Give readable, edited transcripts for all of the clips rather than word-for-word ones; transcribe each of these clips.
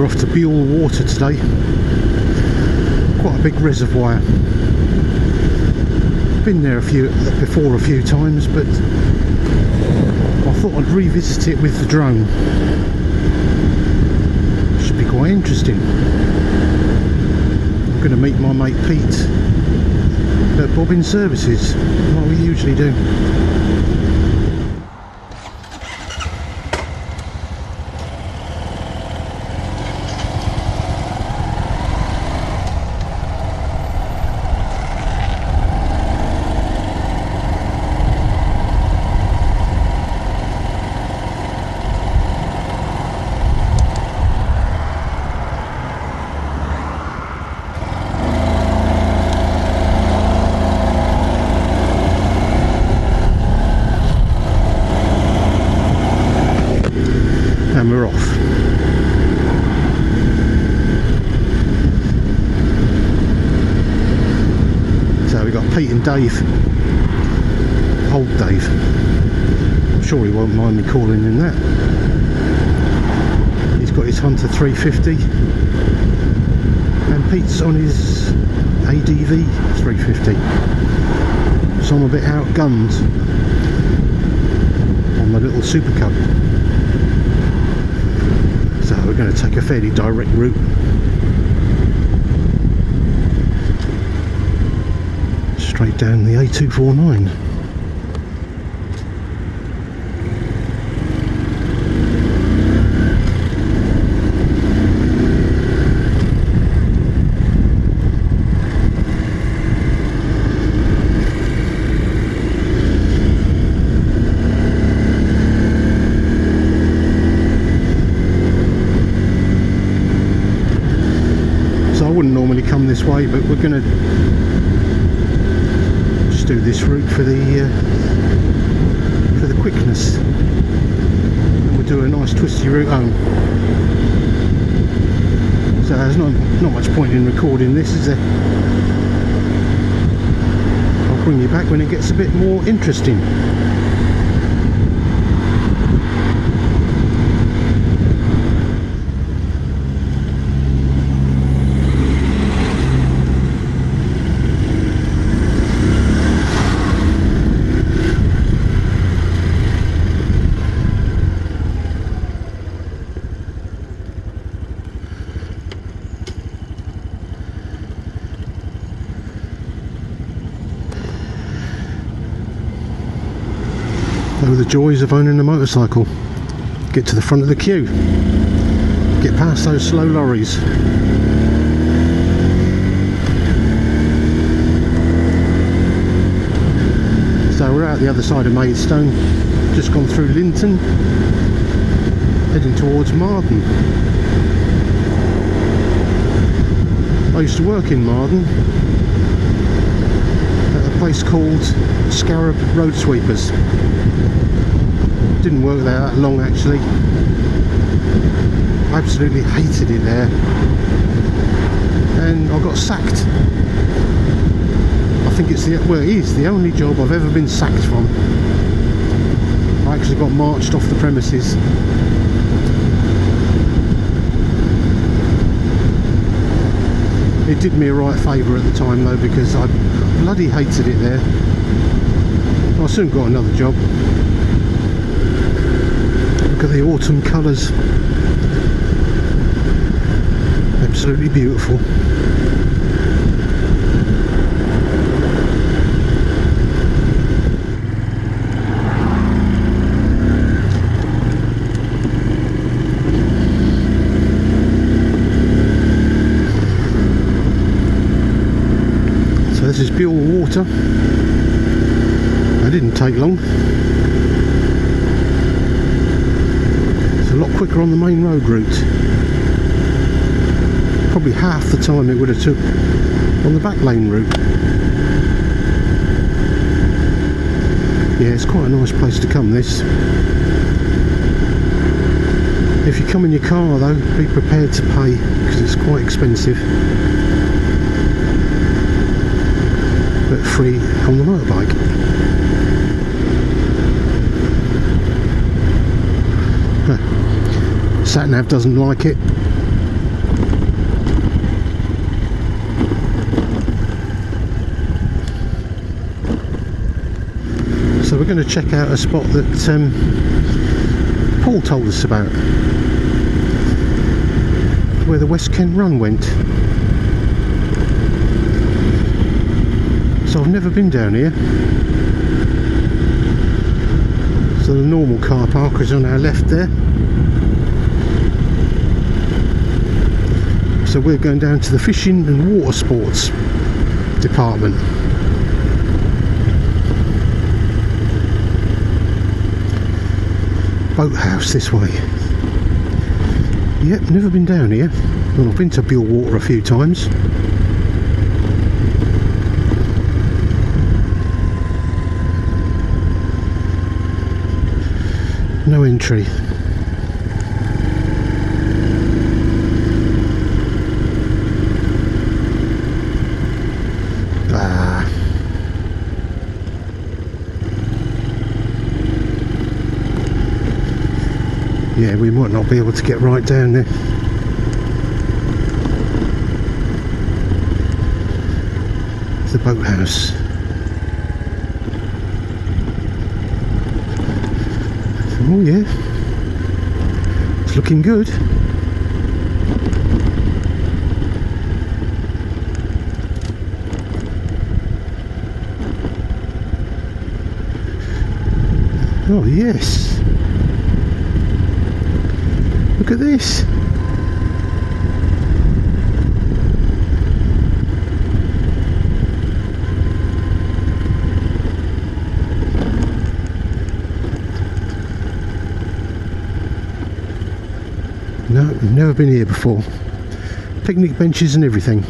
we're off to Bewl water today. Quite a big reservoir. Been there before a few times, but I thought I'd revisit it with the drone. Should be quite interesting. I'm going to meet my mate Pete at Bobbin Services, like we usually do. And we're off. So we got Pete and Dave, old Dave. I'm sure he won't mind me calling him that. He's got his Hunter 350 and Pete's on his ADV 350. So I'm a bit outgunned on my little Supercub. So we're going to take a fairly direct route. Straight down the A249. I wouldn't normally come this way, but we're going to just do this route for the quickness, and we'll do a nice twisty route home. So there's not much point in recording this, is there? I'll bring you back when it gets a bit more interesting. Oh, the joys of owning a motorcycle. Get to the front of the queue. Get past those slow lorries. So we're out the other side of Maidstone, just gone through Linton, heading towards Marden. I used to work in Marden at a place called Scarab Road Sweepers. Didn't work there that long actually. I absolutely hated it there, and I got sacked. I think it is the only job I've ever been sacked from. I actually got marched off the premises. It did me a right favour at the time though, because I bloody hated it there. I soon got another job. Look at the autumn colours. Absolutely beautiful. So this is Bewl water. That didn't take long. A lot quicker on the main road route. Probably half the time it would have took on the back lane route. Yeah, it's quite a nice place to come, this. If you come in your car though, be prepared to pay, because it's quite expensive. But free on the motorbike. Sat-nav doesn't like it. we're going to check out a spot that Paul told us about, where the West Kent Run went. So I've never been down here. So the normal car park is on our left there. So we're going down to the fishing and water sports department. Boathouse this way. Yep, never been down here. Well, I've been to Bewl Water a few times. No entry. Yeah, we might not be able to get right down there. It's the boathouse. Oh yeah, it's looking good. Oh yes. Look at this. No, we've never been here before. Picnic benches and everything.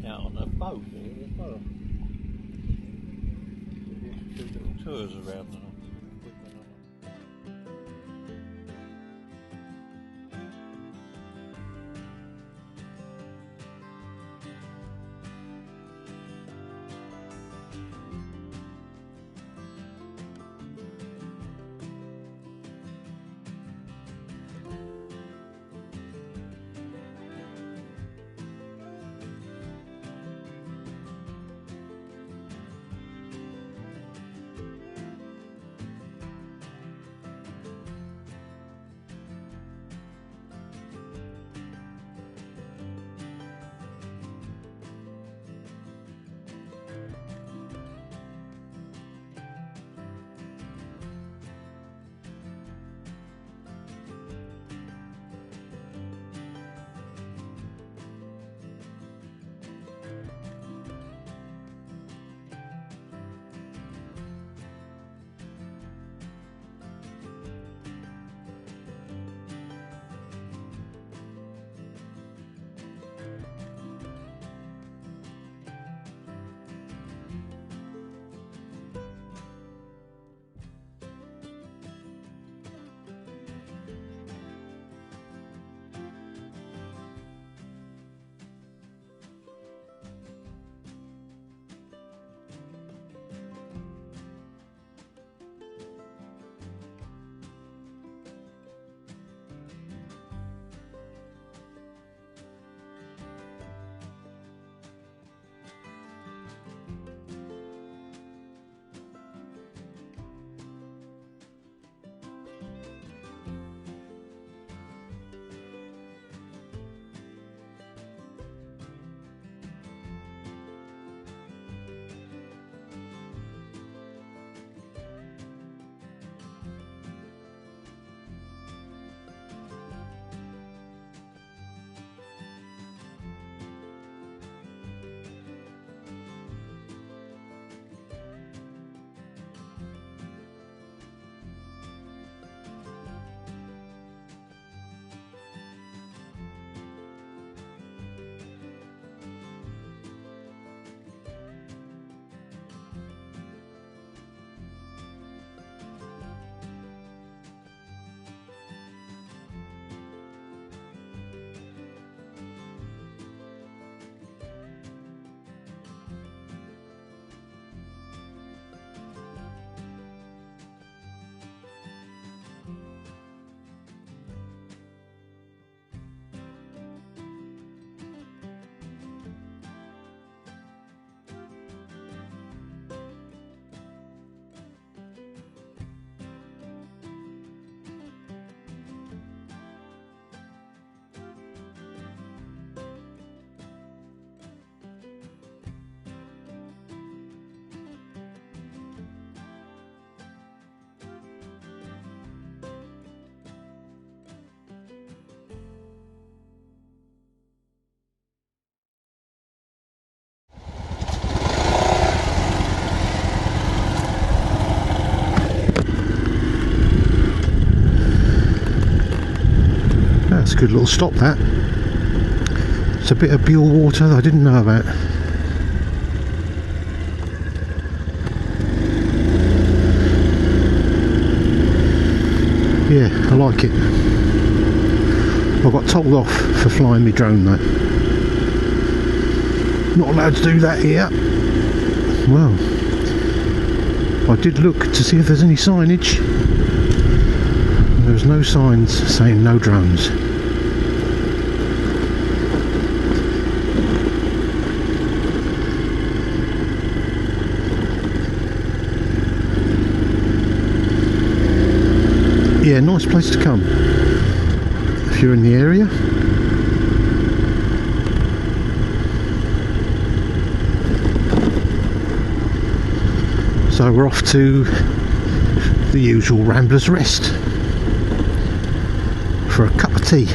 Out on a boat here as well. Do little tours around and good little stop, that. It's a bit of Bewl water that I didn't know about. Yeah, I like it. I got told off for flying my drone though. Not allowed to do that here. Well, I did look to see if there's any signage. There was no signs saying no drones. Yeah, nice place to come if you're in the area. So we're off to the usual Ramblers Rest for a cup of tea.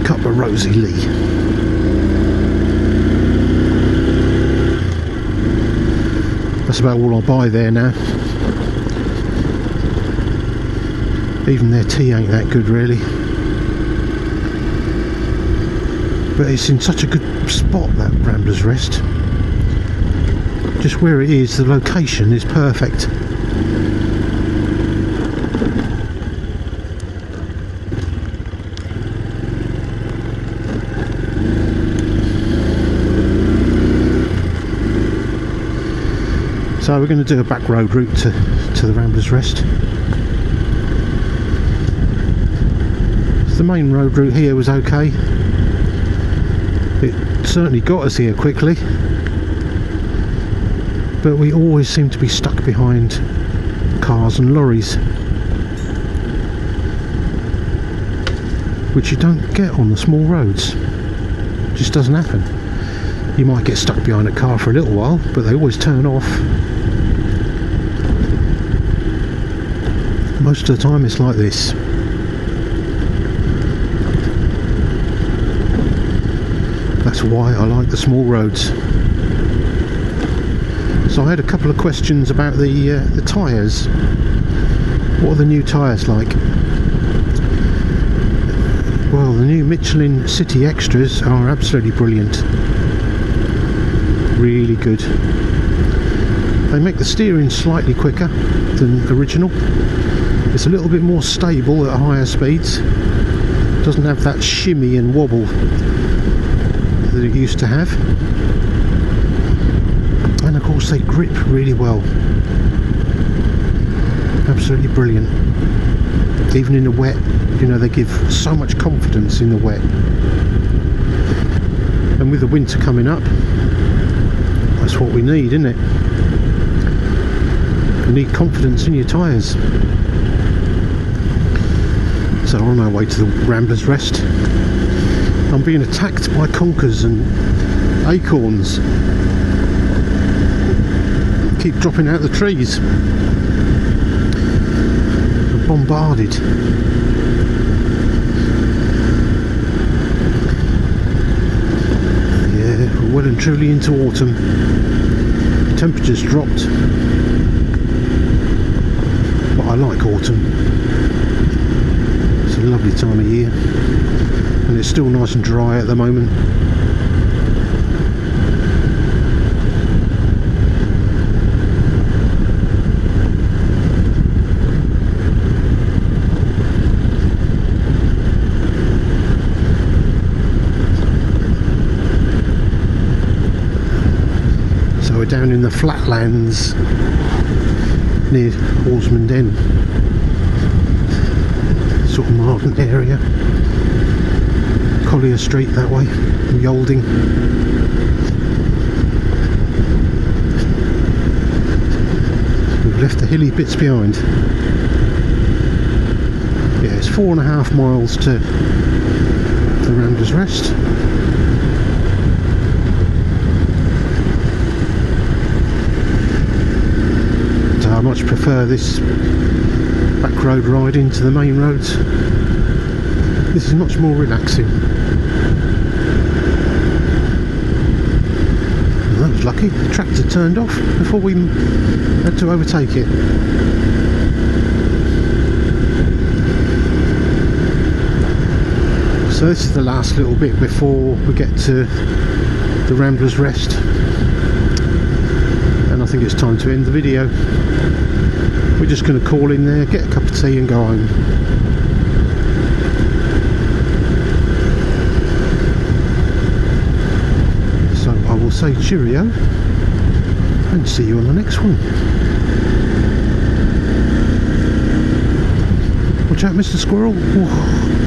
Cup of Rosie Lee. That's about all I'll buy there now. Even their tea ain't that good really. But it's in such a good spot, that Ramblers Rest. Just where it is, the location is perfect. So we're going to do a back road route to the Ramblers Rest. The main road route here was okay. It certainly got us here quickly, but we always seem to be stuck behind cars and lorries, which you don't get on the small roads. It just doesn't happen. You might get stuck behind a car for a little while, but they always turn off. Most of the time it's like this. That's why I like the small roads. So I had a couple of questions about the tyres. What are the new tyres like? Well, the new Michelin City Extras are absolutely brilliant. Really good. They make the steering slightly quicker than original. It's a little bit more stable at higher speeds. Doesn't have that shimmy and wobble that it used to have. And of course they grip really well. Absolutely brilliant. Even in the wet, you know, they give so much confidence in the wet. And with the winter coming up, that's what we need, isn't it? You need confidence in your tyres. So we're on our way to the Ramblers Rest. I'm being attacked by conkers and acorns. Keep dropping out the trees. We're bombarded. Yeah, we're well and truly into autumn. Temperatures dropped. But I like autumn. It's a lovely time of year. And it's still nice and dry at the moment. So we're down in the flatlands near Horsman Den, sort of Marden area. Collier Street that way, Yolding. We've left the hilly bits behind. Yeah, it's 4.5 miles to the Ramblers Rest. So I much prefer this back road ride into the main roads. This is much more relaxing. Well, that was lucky. The tractor turned off before we had to overtake it. So this is the last little bit before we get to the Rambler's Rest, and I think it's time to end the video. We're just going to call in there, get a cup of tea and go home. So I will say cheerio and see you on the next one. Watch out, Mr. Squirrel. Whoa.